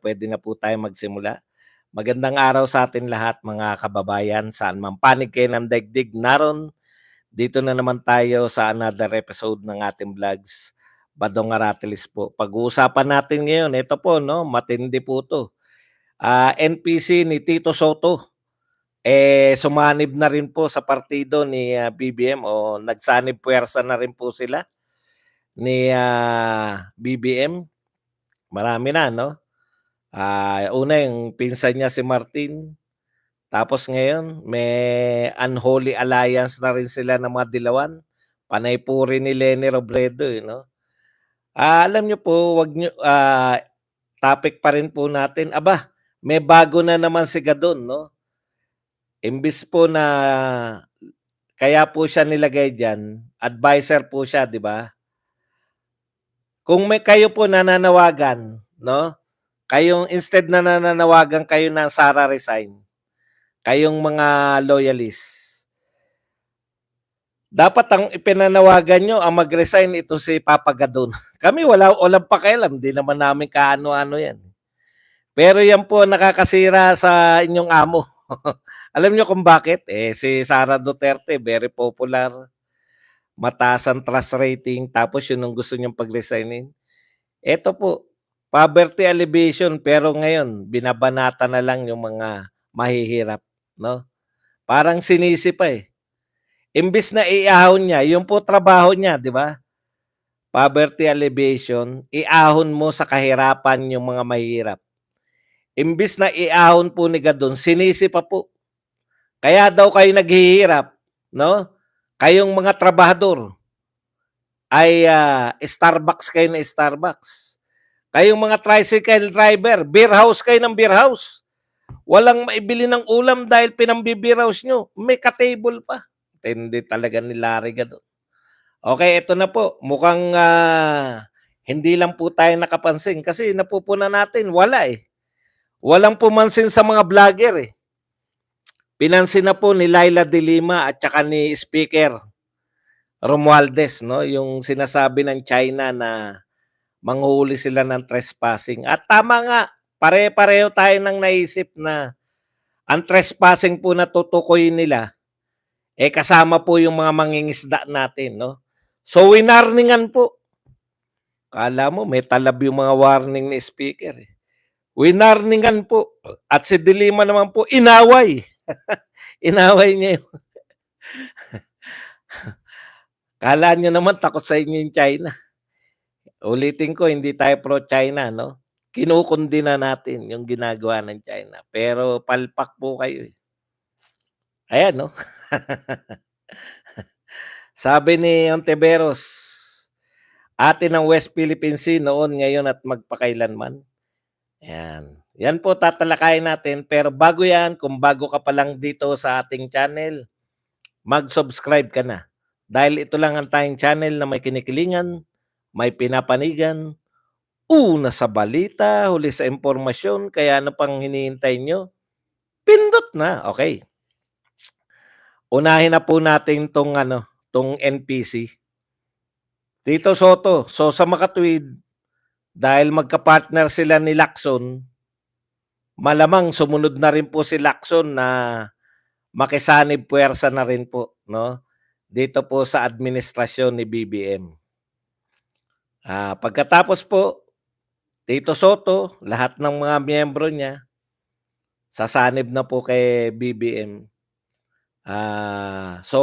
puwede na po tayo magsimula. Magandang araw sa atin lahat mga kababayan, saan man panig kayo ng daigdig. Dito na naman tayo sa another episode ng ating vlogs, Badong Aratilis po. Pag-uusapan natin ngayon, ito po 'no, matindi po 'to. NPC ni Tito Soto, sumanib na rin po sa partido ni, BBM o nagsanib puwersa na rin po sila ni, BBM. Marami na 'no? Una yung pinsan niya si Martin, tapos ngayon may unholy alliance na rin sila ng mga dilawan, panay puri ni Leni Robredo, 'no? Alam niyo po, topic pa rin po natin, may bago na naman si Gadon 'no? Imbes po na kaya po siya nilagay diyan, adviser po siya, 'di ba? Kung kayo po nananawagan 'no, kayong instead na nananawagan kayo ng Sara resign, kayong mga loyalists, dapat ang ipinanawagan nyo, ang mag-resign ito si Papa Gadon. Kami walang pakialam, di naman namin kaano-ano yan. Pero yan po nakakasira sa inyong amo. Alam nyo kung bakit? Si Sara Duterte, very popular, mataas ang trust rating, tapos yun ang gusto niyong pag-resignin. Ito po, poverty alleviation, pero ngayon, binabanata na lang yung mga mahihirap, no? Parang sinisi pa eh. Imbis na iahon niya, yung po trabaho niya, di ba? Poverty alleviation, iahon mo sa kahirapan yung mga mahihirap. Imbis na iahon po ni Gadon, sinisi pa po. Kaya daw kayo naghihirap, no? Kayong mga trabahador ay Starbucks kayo na Starbucks. Kayong mga tricycle driver, beer house kayo ng beer house. Walang maibili ng ulam dahil pinambi-beer house nyo. May ka-table pa. Tindi talaga ni Larry Gadon. Okay, ito na po. Mukhang hindi lang po tayo nakapansin kasi napupunan natin, wala eh. Walang pumansin sa mga vlogger eh. Pinansin na po ni Laila de Lima at saka ni Speaker Romualdez, no? Yung sinasabi ng China na manghuli sila ng trespassing. At tama nga, pare-pareho tayo nang naisip na ang trespassing po na tutukoy nila, kasama po yung mga mangingisda natin, no? So, winarningan po. Kala mo, may talab yung mga warning ni Speaker eh. Winarningan po. At si De Lima naman po, inaway. Inaway niya yung... Kala nyo naman takot sa inyo yung China. Ulitin ko, hindi tayo pro-China, no? Kinukundi na natin yung ginagawa ng China. Pero palpak po kayo eh. Ayan, no? Sabi ni Ontiveros, atin ang West Philippine Sea noon, ngayon at magpakailanman. Ayan. Yan po tatalakayin natin. Pero bago yan, kung bago ka pa lang dito sa ating channel, mag-subscribe ka na. Dahil ito lang ang tayong channel na may kinikilingan, may pinapanigan, una sa balita, huli sa impormasyon, kaya ano pang hinihintay nyo? Pindot na. Okay. Unahin na po natin tong NPC. Tito Soto, so sa makatwid, dahil magka-partner sila ni Lacson, malamang sumunod na rin po si Lacson na makisanib puwersa na rin po, no? Dito po sa administrasyon ni BBM. Pagkatapos po, Tito Soto, lahat ng mga miyembro niya, sasanib na po kay BBM. So,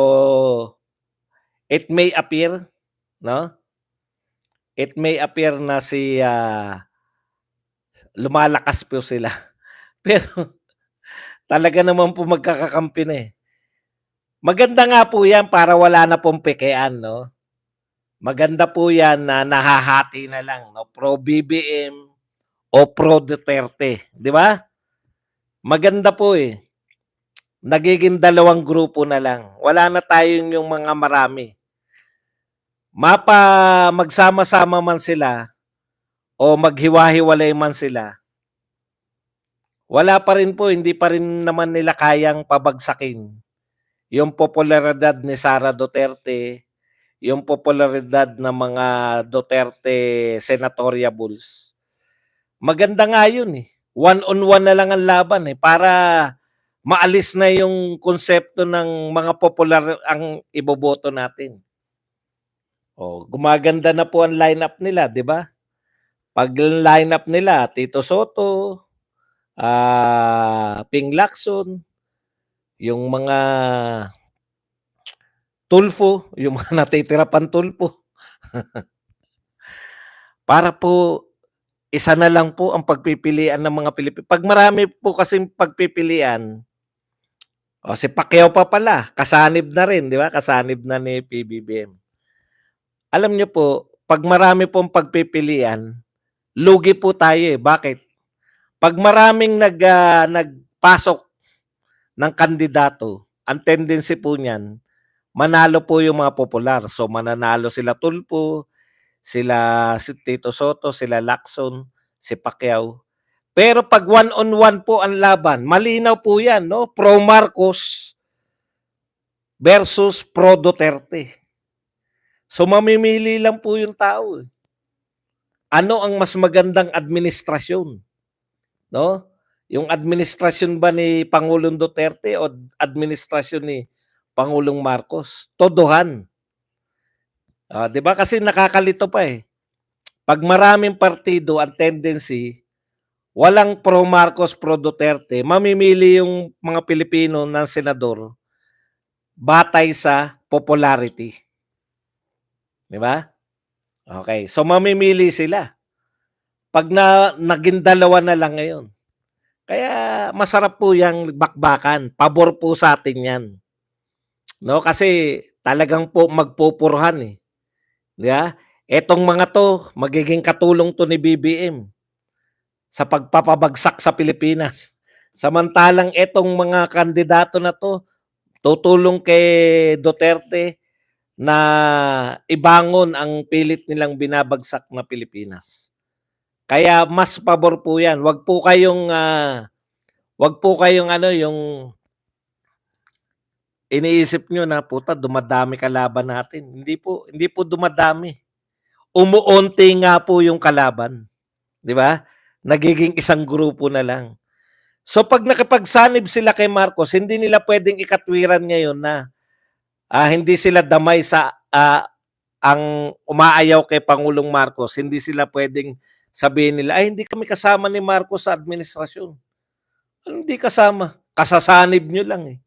it may appear, no? It may appear na lumalakas po sila. Pero talaga naman po magkakakampi na eh. Maganda nga po yan para wala na pong pekean, no? Maganda po yan na nahahati na lang, no? Pro-BBM o pro-Duterte. Di ba? Maganda po eh. Nagiging dalawang grupo na lang. Wala na tayong yung mga marami. Magsama-sama man sila o maghiwa-hiwalay man sila, wala pa rin po, hindi pa rin naman nila kayang pabagsakin yung popularidad ni Sara Duterte, yung popularidad ng mga Duterte senatoriables. Maganda nga yun eh. one-on-one na lang ang laban eh para maalis na yung konsepto ng mga popular ang iboboto natin. Oh, gumaganda na po ang lineup nila, 'di ba? Pag lineup nila, Tito Soto, Ping Lacson, yung mga Tulfo, yung mga natitira pang Tulfo. Para po isa na lang po ang pagpipilian ng mga Pilipino. Pag marami po kasing pagpipilian, si Pacquiao pa pala, kasanib na rin, di ba? Kasanib na ni PBBM. Alam niyo po, pag marami pong pagpipilian, lugi po tayo eh. Bakit? Pag maraming nagpasok ng kandidato, ang tendency po niyan, manalo po yung mga popular. So mananalo sila Tulfo, sila si Tito Soto, sila Lacson, si Pacquiao. Pero pag one-on-one po ang laban, malinaw po yan, no? Pro Marcos versus pro Duterte. So mamimili lang po yung tao. Ano ang mas magandang administrasyon? No? Yung administrasyon ba ni Pangulong Duterte o administrasyon ni Pangulong Marcos? Todohan. 'Di ba kasi nakakalito pa eh. Pag maraming partido ang tendency, walang pro Marcos, pro Duterte, mamimili yung mga Pilipino ng senador batay sa popularity. 'Di ba? Okay, so mamimili sila. Pag naging dalawa na lang ngayon. Kaya masarap po yang bakbakan. Pabor po sa atin 'yan. No, kasi talagang po magpupurhan eh. 'Di ba? Etong mga 'to, magiging katulong 'to ni BBM sa pagpapabagsak sa Pilipinas. Samantalang etong mga kandidato na 'to, tutulong kay Duterte na ibangon ang pilit nilang binabagsak na Pilipinas. Kaya mas pabor po 'yan. Wag po kayong ano, yung iniisip niyo na puta dumadami kalaban natin. Hindi po dumadami. Umuunti nga po yung kalaban, 'di ba? Nagiging isang grupo na lang. So pag nakipagsanib sila kay Marcos, hindi nila pwedeng ikatwiran ngayon na hindi sila damay sa ang umaayaw kay Pangulong Marcos. Hindi sila pwedeng sabihin nila, ay hindi kami kasama ni Marcos sa administrasyon. Hindi kasama. Kasasanib nyo lang eh.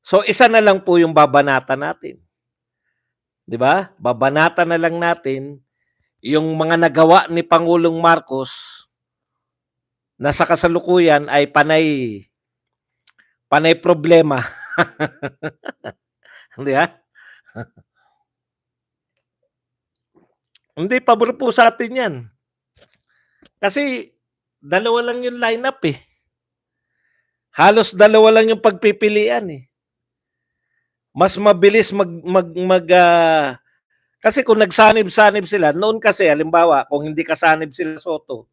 So isa na lang po yung babanata natin. 'Di ba? Babanata na lang natin yung mga nagawa ni Pangulong Marcos na sa kasalukuyan ay panay problema. 'Di ba? Hindi, pabor po sa atin 'yan. Kasi dalawa lang yung lineup eh. Halos dalawa lang yung pagpipilian eh. Mas mabilis kasi kung nagsanib-sanib sila, noon kasi halimbawa kung hindi kasanib sila Soto,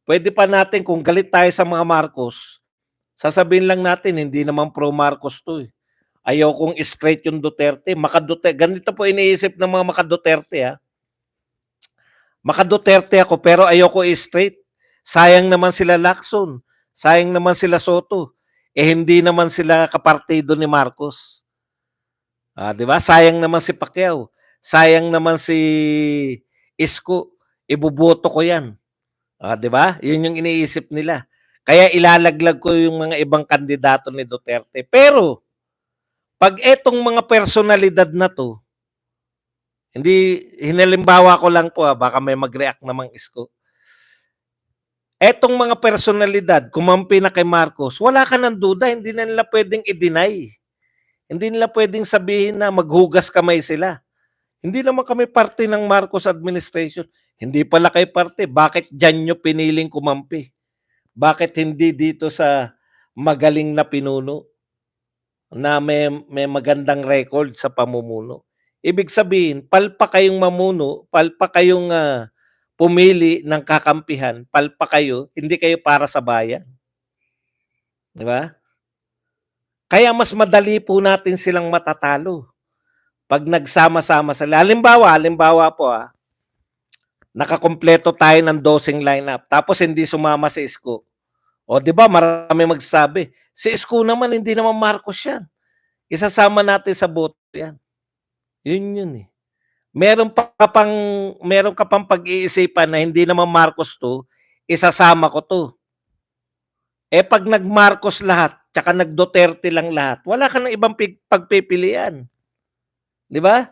pwede pa natin kung galit tayo sa mga Marcos, sasabihin lang natin hindi naman pro Marcos 'to eh. Ayaw kong straight yung Duterte, ganito po iniisip ng mga maka-Duterte ha. Maka-Duterte ako pero ayaw ko straight. Sayang naman sila Lacson, sayang naman sila Soto. Hindi naman sila kapartido ni Marcos. 'Di ba? Sayang naman si Pacquiao. Sayang naman si Isko. Iboboto ko 'yan. 'Di ba? 'Yun yung iniisip nila. Kaya ilalaglag ko yung mga ibang kandidato ni Duterte. Pero pag etong mga personalidad na 'to, hindi hinalimbawa ko lang po baka may mag-react namang Isko. Etong mga personalidad, kumampi na kay Marcos, wala ka ng duda, hindi na nila pwedeng i-deny. Hindi nila pwedeng sabihin na maghugas kamay sila. Hindi naman kami parte ng Marcos administration. Hindi pala kayo parte. Bakit dyan nyo piniling kumampi? Bakit hindi dito sa magaling na pinuno na may magandang record sa pamumuno? Ibig sabihin, palpa kayong mamuno, palpa kayong pumili ng kakampihan, palpa kayo, hindi kayo para sa bayan. 'Di ba? Kaya mas madali po natin silang matatalo pag nagsama-sama sila. Halimbawa po nakakumpleto tayo ng dosing lineup tapos hindi sumama si Isko. O 'di ba maraming magsasabi, si Isko naman hindi naman Marcos 'yan, isasama natin sa boto 'yan. Yun, eh. Meron pa pang meron ka pang pag-iisipan na hindi naman Marcos 'to, isasama ko 'to. Eh, 'pag nag-Marcos lahat tsaka nag-Duterte lang lahat, wala ka ng ibang pagpipilian, 'di ba?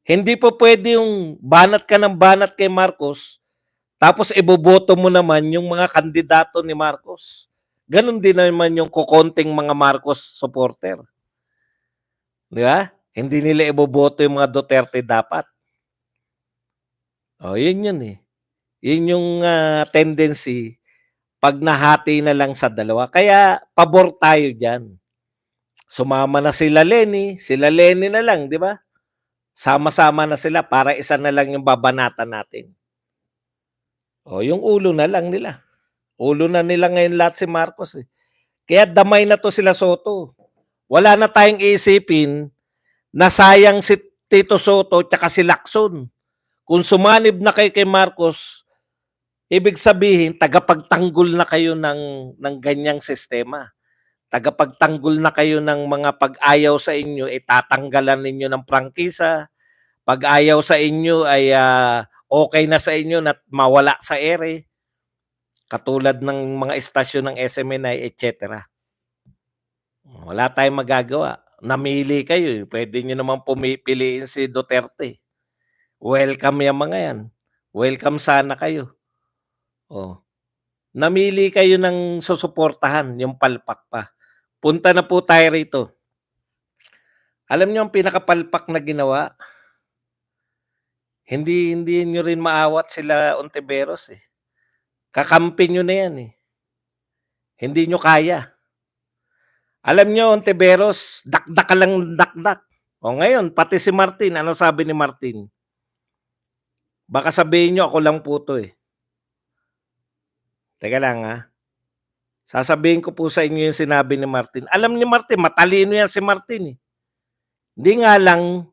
Hindi po puwede yung banat ka ng banat kay Marcos, tapos iboboto mo naman yung mga kandidato ni Marcos. Gano'n din naman yung kokonting mga Marcos supporter, 'di ba? Hindi nila iboboto yung mga Duterte dapat. Oh, yun, eh. Yun yung, tendency 'pag nahati na lang sa dalawa. Kaya pabor tayo diyan. Sumama na sila Lenny na lang, 'di ba? Sama-sama na sila para isa na lang yung babanatan natin. Oh, yung ulo na lang nila. Ulo na nila ngayon lahat si Marcos, eh. Kaya damay na 'to sila Soto. Wala na tayong iisipin na sayang si Tito Soto tsaka si Lacson. Kung sumanib na kayo kay Marcos, ibig sabihin tagapagtanggol na kayo ng ganyang sistema. Tagapagtanggol na kayo ng mga pag-ayaw sa inyo, tatanggalan ninyo ng prangkisa. Pag ayaw sa inyo ay okay na sa inyo na mawala sa ere. Katulad ng mga istasyon ng SMNI, etc. Wala tayong magagawa. Namili kayo, eh. Pwede nyo naman piliin si Duterte. Welcome yang mga yan. Welcome sana kayo. Oh. Namili kayo ng susuportahan, yung palpak pa. Punta na po tayo rito. Alam niyo ang pinakapalpak na ginawa? Hindi niyo rin maawat sila Ontiveros, eh. Kakampi niyo na yan, eh. Hindi niyo kaya. Alam niyo Ontiveros, dakdak ka lang dakdak. O ngayon, pati si Martin, ano sabi ni Martin? Baka sabihin niyo ako lang po 'to, eh. Teka lang, sasabihin ko po sa inyo yung sinabi ni Martin. Alam ni Martin, matalino yan si Martin, eh. Hindi nga lang,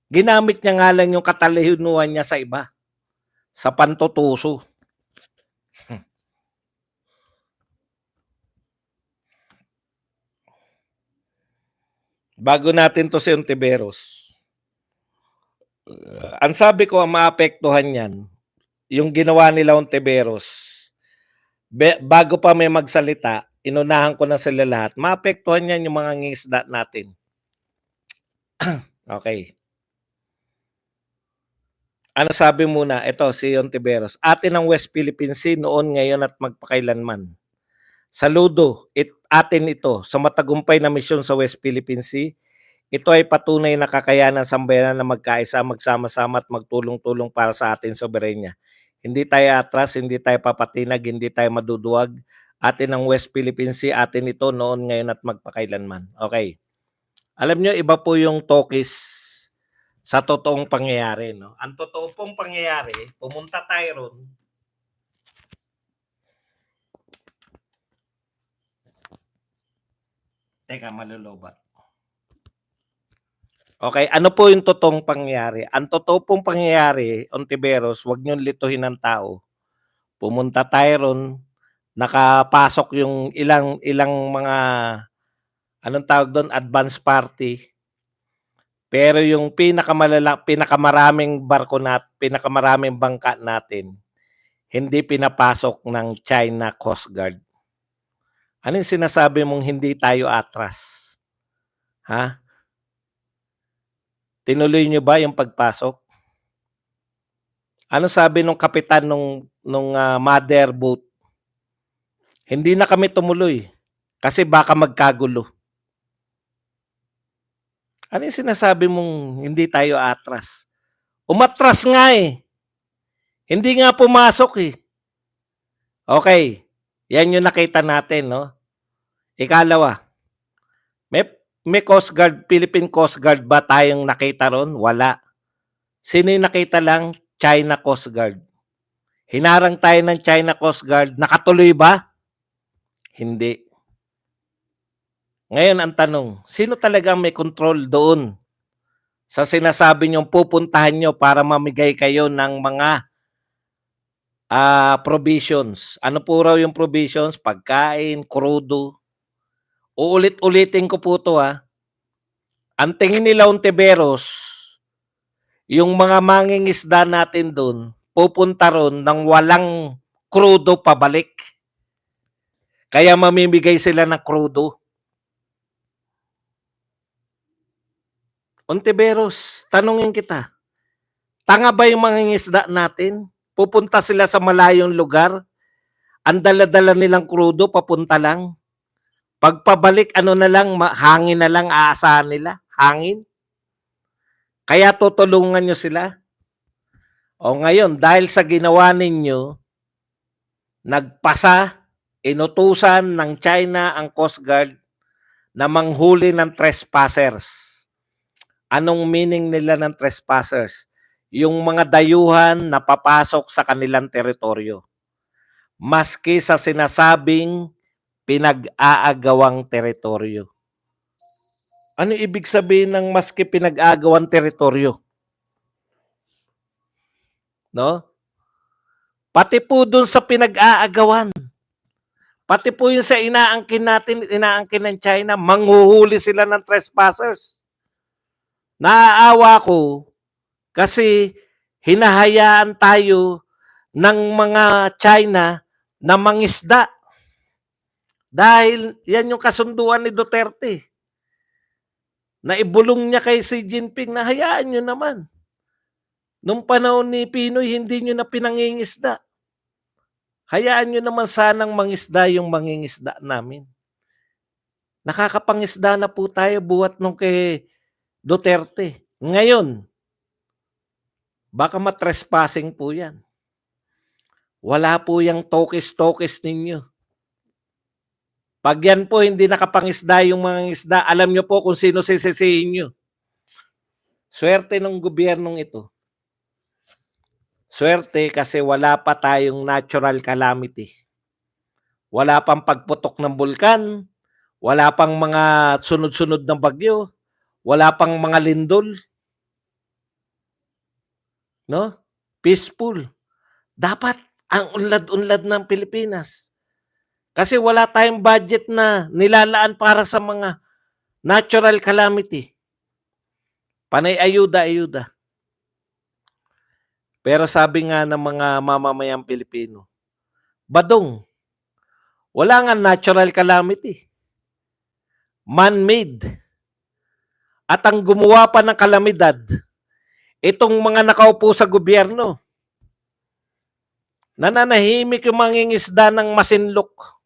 ginamit niya nga lang yung katalinuhan niya sa iba, sa pantutuso. Bago natin 'to si Ontiveros. Ang sabi ko ang maapektuhan niyan, yung ginawa nila Ontiveros, bago pa may magsalita, inunahan ko na sila lahat, maapektuhan niyan yung mga ngingisda natin. Okay. Ano sabi muna, ito si Ontiveros, atin ang West Philippine Sea noon, ngayon at magpakailanman. Saludo, atin ito sa matagumpay na misyon sa West Philippine Sea. Ito ay patunay na kakayanan ng sambayanan na magkaisa, magsama-sama at magtulong-tulong para sa ating soberenya. Hindi tayo atras, hindi tayo papatinag, hindi tayo maduduwag. Atin ang West Philippine Sea, atin ito noon, ngayon at magpakailanman. Okay. Alam nyo, iba po yung talkies sa totoong pangyayari. No? Ang totoo pong pangyayari, pumunta tayo ron. Teka, malulobat. Okay, ano po yung totoong pangyayari? Ang totoo pong pangyayari, Ontiveros, huwag niyong lituhin ng tao. Pumunta tayo ron, nakapasok yung ilang mga, anong tawag doon, advance party. Pero yung pinakamaraming barko pinakamaraming bangka natin, hindi pinapasok ng China Coast Guard. Ano yung sinasabi mong hindi tayo atras? Ha? Tinuloy nyo ba yung pagpasok? Ano sabi nung kapitan nung mother boat? Hindi na kami tumuloy kasi baka magkagulo. Ano yung sinasabi mong hindi tayo atras? Umatras nga, eh. Hindi nga pumasok, eh. Okay. Yan yung nakita natin, no? Ikalawa, may Coast Guard, Philippine Coast Guard ba tayong nakita ron? Wala. Sino yung nakita lang? China Coast Guard. Hinarang tayo ng China Coast Guard. Nakatuloy ba? Hindi. Ngayon ang tanong, sino talagang may control doon sa sinasabi niyong pupuntahan niyo para mamigay kayo ng mga provisions. Ano po raw yung provisions? Pagkain, krudo. Uulit-ulitin ko po 'to, Ang tingin nila Ontiveros, yung mga mangingisda natin do'n, pupunta ron ng walang krudo pabalik. Kaya mamimigay sila ng krudo. Ontiveros, tanungin kita, tanga ba yung mangingisda natin? Pupunta sila sa malayong lugar, ang dala-dala nilang krudo papunta lang. Pagpabalik, ano na lang, hangin na lang aasahan nila, hangin. Kaya tutulungan nyo sila. O ngayon, dahil sa ginawa ninyo, nagpasa, inutusan ng China ang Coast Guard na manghuli ng trespassers. Anong meaning nila ng trespassers? Yung mga dayuhan na papasok sa kanilang teritoryo. Maski sa sinasabing pinag-aagawang teritoryo. Ano ibig sabihin ng maski pinag-aagawang teritoryo? No? Pati po dun sa pinag-aagawan. Pati po yung sa inaangkin natin, inaangkin ng China, manghuhuli sila ng trespassers. Naaawa ko kasi hinahayaan tayo ng mga China na mangisda. Dahil yan yung kasunduan ni Duterte. Naibulong niya kay Xi Jinping na hayaan nyo naman. Nung panahon ni Pinoy, hindi nyo na pinangingisda. Hayaan nyo naman sanang mangisda yung mangingisda namin. Nakakapangisda na po tayo buhat nung kay Duterte. Ngayon, baka matrespassing po yan. Wala po yung tokis-tokis ninyo. Pag yan po hindi nakapangisda yung mga isda, alam nyo po kung sino sisisihin nyo. Swerte ng gobyernong ito. Swerte kasi wala pa tayong natural calamity. Wala pang pagputok ng bulkan, wala pang mga sunod-sunod ng bagyo, wala pang mga lindol. No? Peaceful. Dapat ang unlad-unlad ng Pilipinas. Kasi wala tayong budget na nilalaan para sa mga natural calamity. Panay ayuda-ayuda. Pero sabi nga ng mga mamamayang Pilipino, badong, wala nga natural calamity. Man-made. At ang gumawa pa ng kalamidad, itong mga nakaupo sa gobyerno. Nananahimik yung mangingisda ng Masinloc.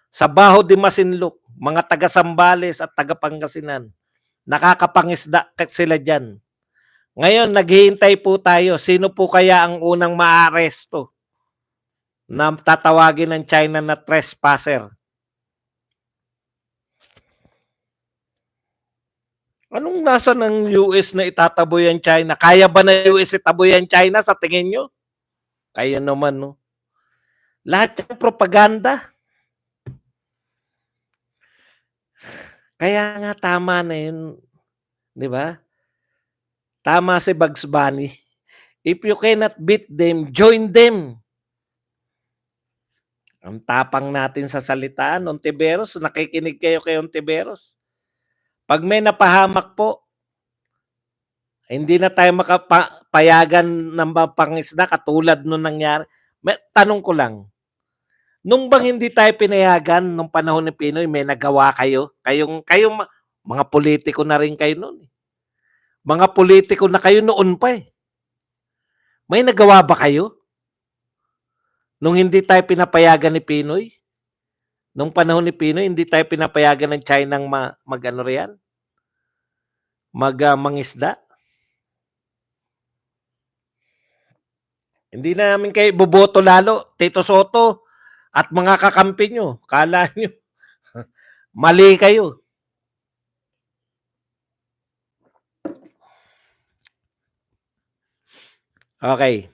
Sa Baho de Masinloc, mga taga-Sambales at taga-Pangasinan. Nakakapangisda sila dyan. Ngayon, naghihintay po tayo. Sino po kaya ang unang maaresto na tatawagin ng China na trespasser? Anong nasa ng US na itataboy ang China? Kaya ba na US itaboy ang China sa tingin nyo? Kaya naman, no? Lahat yung propaganda. Kaya nga tama na yun. Di ba? Tama si Bugs Bunny. If you cannot beat them, join them. Ang tapang natin sa salitaan, Ontiveros, nakikinig kayo kay Ontiveros. Pag may napahamak po, hindi na tayo makapayagan ng pangisda katulad nung nangyari. Tanong ko lang, nung bang hindi tayo pinayagan nung panahon ni Pinoy, may nagawa kayo? Kayong mga politiko na rin kayo noon. Mga politiko na kayo noon pa eh. May nagawa ba kayo? Nung hindi tayo pinapayagan ni Pinoy? Nung panahon ni Pinoy, hindi tayo pinapayagan ng China mag-ano riyan? Mangisda? Hindi namin kayo boboto lalo, Tito Soto at mga kakampi nyo. Kala nyo, mali kayo. Okay.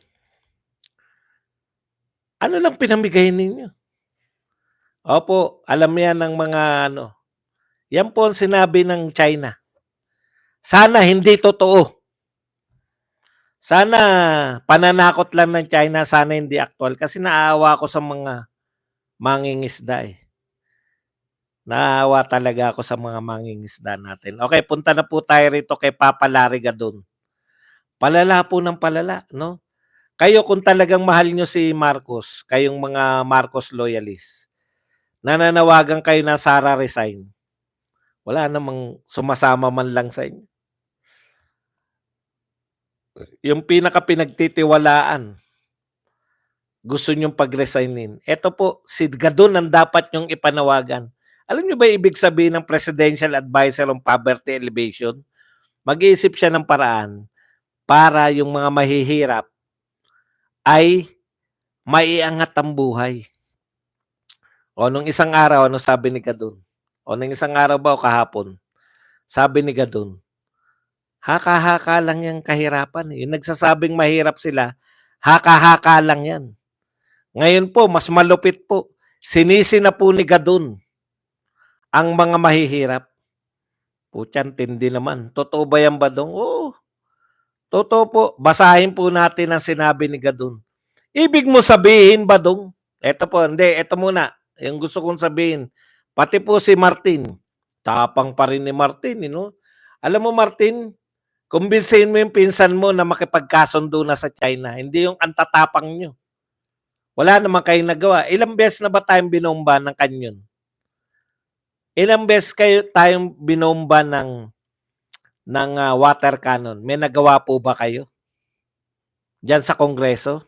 Ano lang pinamigay ninyo? Opo, alam yan ng mga ano. Yan po ang sinabi ng China. Sana hindi totoo. Sana pananakot lang ng China, sana hindi aktuwal kasi naawa ako sa mga mangingisda, eh. Naawa talaga ako sa mga mangingisda natin. Okay, punta na po tayo rito kay Papa Larry Gadon. Palala po ng palala, 'no? Kayo kung talagang mahal niyo si Marcos, kayong mga Marcos loyalists, nananawagan kayo na Sara resign. Wala namang sumasama man lang sa inyo. Yung pinaka-pinagtitiwalaan, gusto niyong pag-resignin. Eto po, si Gadon ang dapat niyong ipanawagan. Alam niyo ba ibig sabihin ng Presidential Advisor on Poverty Elevation? Mag-iisip siya ng paraan para yung mga mahihirap ay maiangat ang buhay. O nung isang araw, ano sabi ni Gadon? O nung isang araw ba o kahapon? Sabi ni Gadon, haka-haka lang yung kahirapan. Yung nagsasabing mahirap sila, haka-haka lang yan. Ngayon po, mas malupit po. Sinisi na po ni Gadon ang mga mahihirap. Putyan, tindi naman. Totoo ba yan, Badong? Oo, totoo po. Basahin po natin ang sinabi ni Gadon. Ibig mo sabihin, Badong? Eto po, hindi. Eto muna. Yung gusto kong sabihin. Pati po si Martin. Tapang pa rin ni Martin, Alam mo, Martin, kumbinsihin mo yung pinsan mo na makipagkasundo na sa China. Hindi yung antatapang nyo. Wala naman kayong nagawa. Ilang beses na ba tayong binomba ng kanyon? Ilang beses tayong binomba ng water cannon? May nagawa po ba kayo? Diyan sa Kongreso?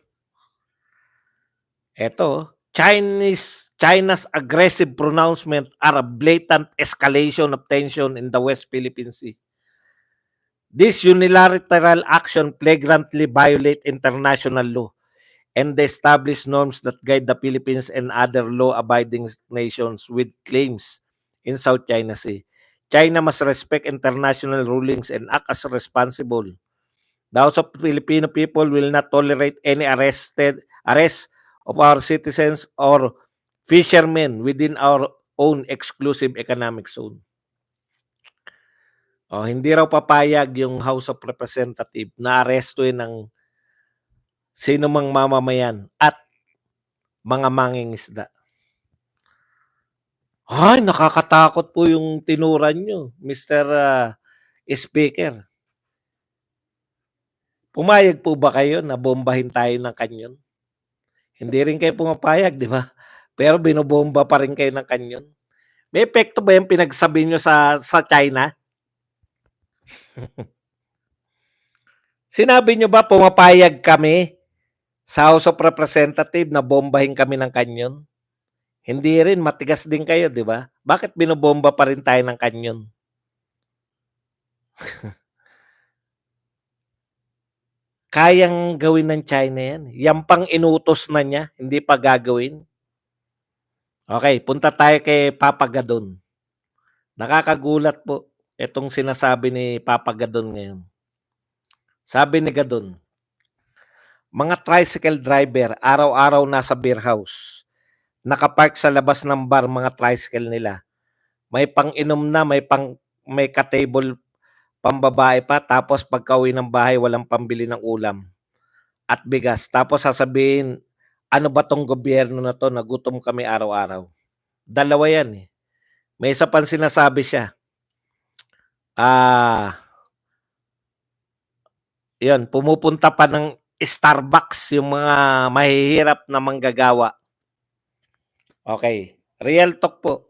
Eto, China's aggressive pronouncement are a blatant escalation of tension in the West Philippine Sea. This unilateral action flagrantly violate international law and the established norms that guide the Philippines and other law-abiding nations with claims in South China Sea. China must respect international rulings and act as responsible. The House of Filipino people will not tolerate any arrest of our citizens or fishermen within our own exclusive economic zone. Hindi raw papayag yung House of Representatives na arestuhin ng sino mang mamamayan at mga mangingisda. Ay, nakakatakot po yung tinuran nyo, Mr. Speaker. Pumayag po ba kayo na bombahin tayo ng kanyon? Hindi rin kayo pumapayag, di ba? Pero binobomba pa rin kayo ng kanyon. May epekto ba yung pinagsabi nyo sa China? Sinabi nyo ba pumapayag kami sa House of Representatives na bombahin kami ng kanyon? Hindi rin, matigas din kayo, di ba? Bakit binobomba pa rin tayo ng kanyon? Kayang gawin ng China yan. Yan pang inutos na niya, hindi pa gagawin. Okay, punta tayo kay Papa Gadon. Nakakagulat po itong sinasabi ni Papa Gadon ngayon. Sabi ni Gadon, mga tricycle driver, araw-araw nasa beer house. Nakapark sa labas ng bar mga tricycle nila. May pang-inom na, may ka-table pambabae pa, tapos pagka-uwi ng bahay walang pambili ng ulam at bigas. Tapos sasabihin, ano ba tong gobyerno na to, nagutom kami araw-araw. Dalawa yan eh. May isa pang sinasabi siya. Yun, pumupunta pa ng Starbucks yung mga mahihirap na manggagawa. Okay, real talk po.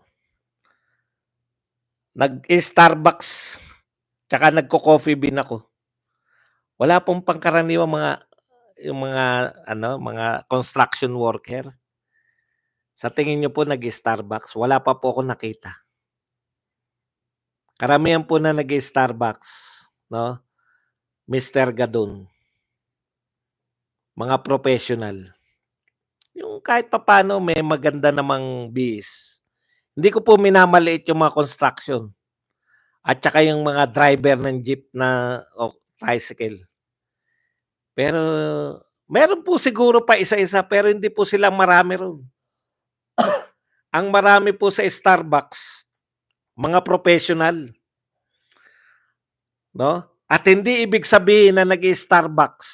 Nag-Starbucks, tsaka nagko-coffee bean ako. Wala pong pangkaraniwang mga construction worker. Sa tingin niyo po nag-Starbucks, wala pa po ako nakita. Karamihan po na nag-Starbucks, no? Mr. Gadon. Mga professional. Yung kahit papaano may maganda namang bis. Hindi ko po minamaliit yung mga construction. At saka yung mga driver ng jeep na tricycle. Pero meron po siguro pa isa-isa pero hindi po sila marami ron. Ang marami po sa Starbucks, mga professional. No? At hindi ibig sabihin na nag-i-Starbucks,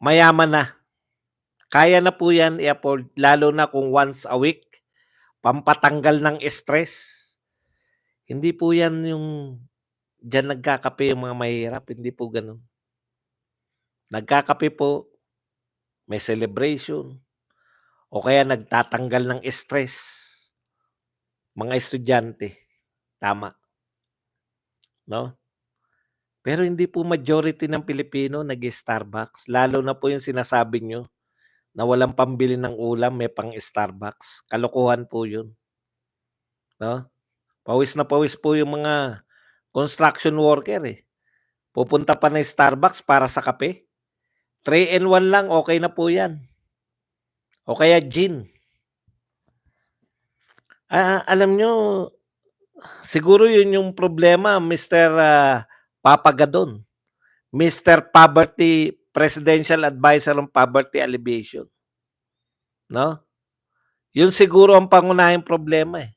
mayaman na. Kaya na po yan i-afford, lalo na kung once a week, pampatanggal ng stress. Hindi po yan yung diyan nagkakape yung mga mahihirap, hindi po gano'n. Nagkakape po, may celebration, o kaya nagtatanggal ng stress. Mga estudyante, tama, no? Pero hindi po majority ng Pilipino nag-i-Starbucks, lalo na po yung sinasabi nyo na walang pambili ng ulam, may pang-Starbucks. Kalokohan po yun, no? Pawis na pawis po yung mga construction worker, eh. Pupunta pa ng Starbucks para sa kape. 3-in-1 lang, okay na po yan. O kaya gin. Alam nyo, siguro yun yung problema, Mr. Papagadon. Mr. Poverty, Presidential Advisor on Poverty Alleviation. No? Yun siguro ang pangunahing problema, eh.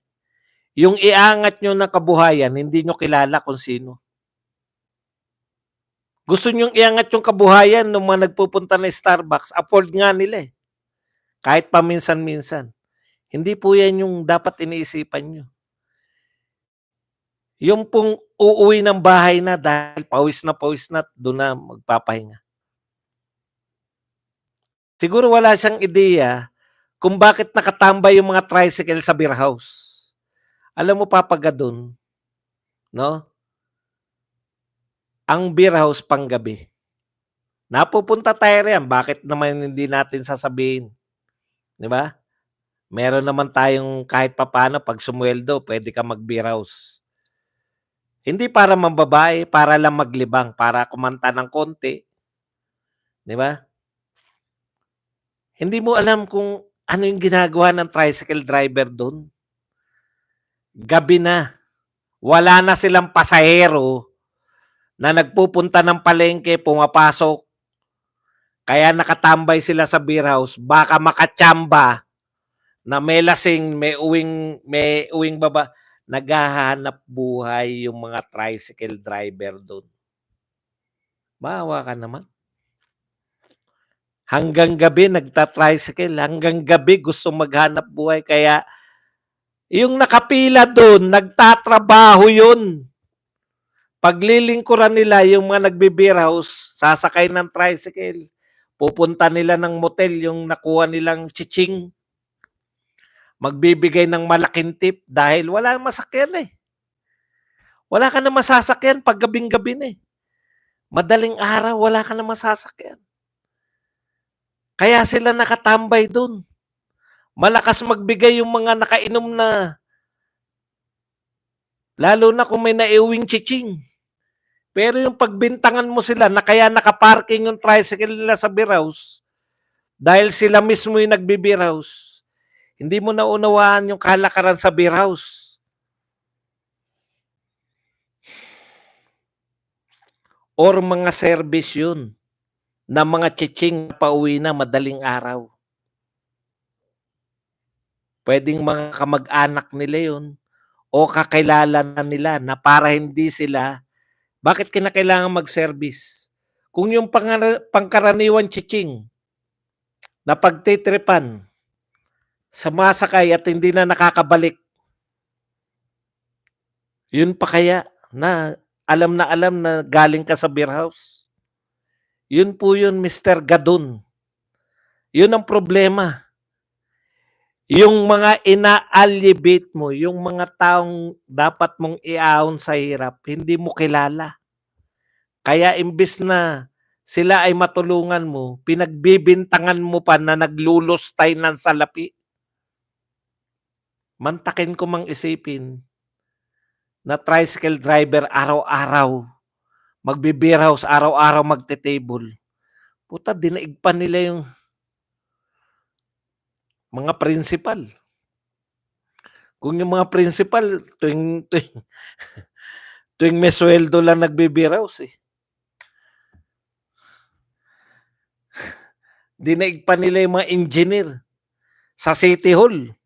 Yung iangat nyo ng kabuhayan, hindi nyo kilala kung sino. Gusto nyong iangat yung kabuhayan ng mga nagpupunta ng Starbucks, afford nga nila, eh. Kahit paminsan-minsan. Hindi po yan yung dapat iniisipan nyo. Yung pong uuwi ng bahay na dahil pawis na doon na magpapahinga. Siguro wala siyang ideya kung bakit nakatambay yung mga tricycle sa beer house. Alam mo, Papagadon, no? Ang beer house panggabi. Napupunta tayo riyan, bakit naman hindi natin sasabihin? 'Di ba? Meron naman tayong kahit papaano pag sumweldo, pwede ka mag-beer house. Hindi para mambabae, para lang maglibang, para kumanta ng konti. 'Di ba? Hindi mo alam kung ano yung ginagawa ng tricycle driver doon. Gabi na. Wala na silang pasahero na nagpupunta ng palengke, pumapasok. Kaya nakatambay sila sa beer house, baka makatsamba na may lasing, may uwing baba. Naghahanap buhay yung mga tricycle driver doon. Maawa ka naman. Hanggang gabi nagta-tricycle, hanggang gabi gusto maghanap buhay. Kaya yung nakapila doon, nagtatrabaho yun. Paglilingkuran nila yung mga nagbe-beer house, sasakay ng tricycle, pupunta nila ng motel yung nakuha nilang chiching, magbibigay ng malaking tip dahil wala masakyan, eh. Wala ka na masasakyan pag gabing-gabi na, eh. Madaling araw, wala ka na masasakyan. Kaya sila nakatambay doon. Malakas magbigay yung mga nakainom na, lalo na kung may naiuwing chiching. Pero yung pagbintangan mo sila na kaya nakaparking yung tricycle nila sa beer house, dahil sila mismo yung nagbe-beer house, hindi mo naunawaan yung kalakaran sa beer house. Or mga service yun na mga chiching pauwi na madaling araw. Pwedeng mga kamag-anak nila yun o kakilala na nila na para hindi sila, bakit kinakailangan mag-service? Kung yung pangkaraniwan chiching na pagtitripan, sumasakay at hindi na nakakabalik, yun pa kaya na alam na galing ka sa beer house? Yun po yun, Mr. Gadon. Yun ang problema. Yung mga ina-alleviate mo, yung mga taong dapat mong iahon sa hirap, hindi mo kilala. Kaya imbes na sila ay matulungan mo, pinagbibintangan mo pa na naglulustay ng salapi. Mantakin ko mang isipin na tricycle driver araw-araw, magbe-beer house, araw-araw magte-table. Puta, dinaig pa nila yung mga principal. Kung yung mga principal, tuwing may sweldo lang nagbe-beer house, eh. Dinaig pa nila yung mga engineer sa City Hall.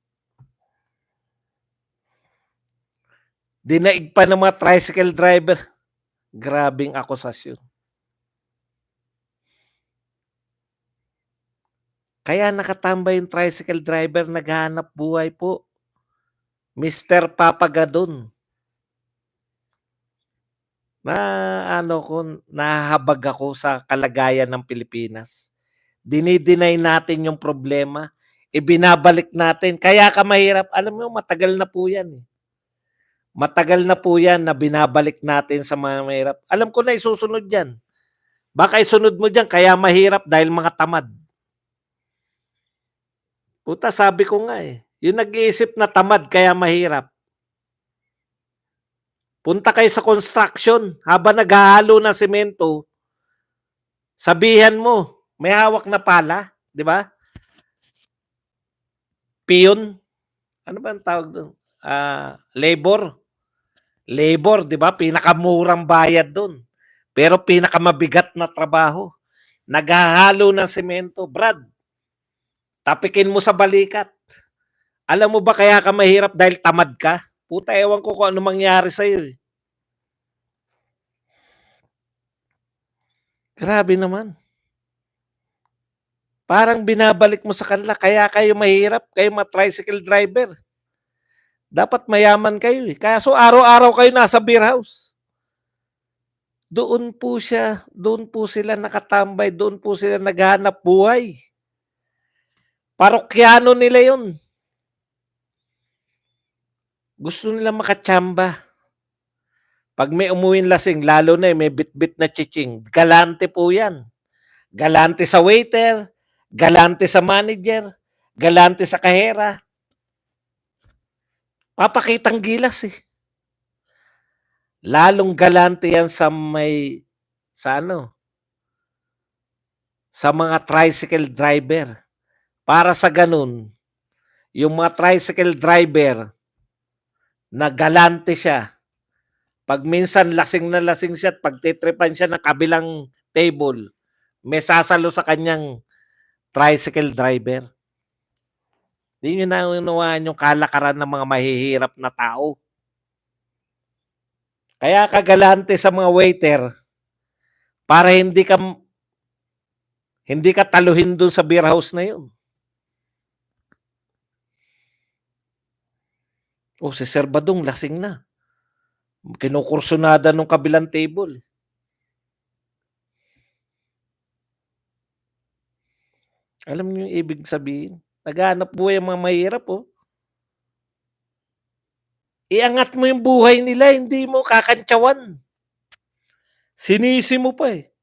Dinaig pa ng mga tricycle driver. Grabeng akusasyon. Kaya nakatambay yung tricycle driver naghahanap buhay po, Mister Papagadon. Naano ko, nahahabag ako sa kalagayan ng Pilipinas. Dini-deny natin yung problema, ibinabalik natin. Kaya ka mahirap, alam mo matagal na po yan, eh. Matagal na po yan na binabalik natin sa mga mahirap. Alam ko na isusunod yan. Baka isunod mo diyan kaya mahirap dahil mga tamad. Puta sabi ko nga, eh, yung nag-iisip na tamad kaya mahirap. Punta kayo sa construction habang naghahalo ng semento, sabihan mo, may hawak na pala, 'di ba? Piyon. Ano ba ang tawag doon? Labor. Labor, 'di ba? Pinakamurang bayad doon. Pero pinakamabigat na trabaho. Naghahalo ng semento, Brad. Tapikin mo sa balikat. Alam mo ba kaya ka mahirap dahil tamad ka? Puta, ewan ko kung ano mangyari sa'yo, eh. Grabe naman. Parang binabalik mo sa kanila, kaya kayo mahirap, kayo mga tricycle driver. Dapat mayaman kayo, eh. Kaso araw-araw kayo nasa beer house. Doon po sila nakatambay, doon po sila naghahanap buhay. Parokyano nila yun. Gusto nila makatsamba. Pag may umuwing lasing, lalo na may bit-bit na chiching, galante po yan. Galante sa waiter, galante sa manager, galante sa kahera. Papakitang gilas, eh. Lalong galante yan sa sa mga tricycle driver. Para sa ganun, yung mga tricycle driver na galante siya, pag minsan lasing na lasing siya at pagtitripan siya ng kabilang table, may sasalo sa kanyang tricycle driver. Di nyo naunawaan yung kalakaran ng mga mahihirap na tao. Kaya kagalante sa mga waiter para hindi ka taluhin dun sa beer house na yun. O si Sir Badong lasing na. Kinukursunada nung kabilang table. Alam niyo yung ibig sabihin? Naghahanap buhay ang mga mahirap, oh. Iangat mo yung buhay nila, hindi mo kakantsawan. Sinisi mo pa, eh.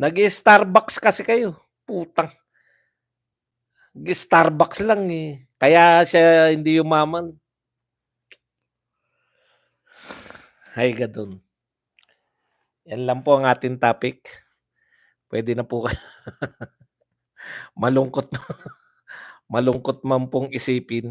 Nag-Starbucks kasi kayo. Putang. Starbucks lang, eh. Kaya siya hindi yumaman. Ay, gadon. Yan lang po ang ating topic. Pwede na po kayo. Malungkot, malungkot man pong isipin.